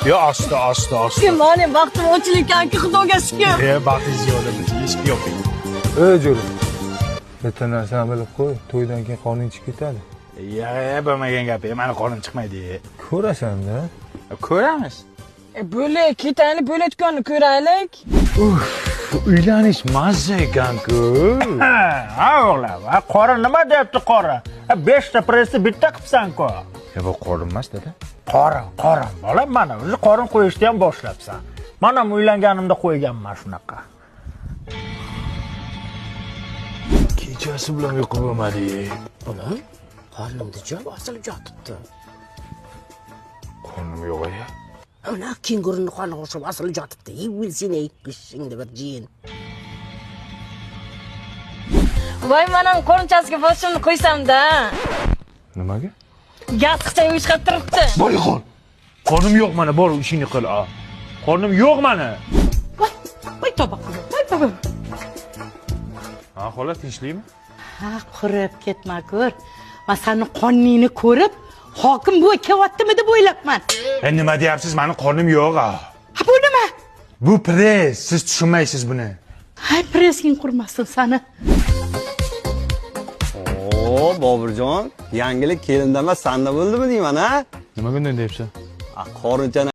Yo, asta. Mane vaqtim ochilganki xudoga shukr. Baxtingiz yo'lda eshik yoping. Jo'ra. Bitta narsani bilib qo'y, to'ydan keyin qorning chiqib ketadi. Bo'lmagan gap, meni qornim chiqmaydi. Ko'rasan-da. Ko'ramiz. Böyle ketaylik, böyle tukonni ko'raylik. Uylanish mazza ekan-ku. Ha, o'g'lim, qora nima deyapti qora? 5 ta pressni bitta qilibsan-ku. Bu qorin emas, dada. Qorin. Bolam, mana o'zi qorin qo'yishni ham boshlabsan. Mana uylanganimda qo'yganman shunaqa. Kechasi bilan uyqu bo'lmadi. Bolam, qornimda jon osilib yotibdi. Qornim yo'q-ya. Ana kenguruni qorni o'xshab osilib yotibdi. Bilsin ey qishingda bir jin. Voy, mana qo'rnchasiga boshimni qo'ysam-da. Nimaga? Yatqicha uyushqab turibdi. Boyxon. Qornim yo'q mana, bor ishingni qil. Qornim yo'q mana. Voy tavba qilib. Ha, xolos tinchlikmi? Ha, qurib ketma ko'r. Men seni qonningni ko'rib, hokim bu kelyaptimi deb o'ylabman. Nima deyapsiz? Meni qornim yo'q. Ha, bu nima? Bu press, siz tushunmaysiz buni. Hay, pressing qurmasin seni. Boburjon, yangilik kelinda emas, sanda bo'ldimi deyman, ha? Nima bunday deyapsan? Qorinchani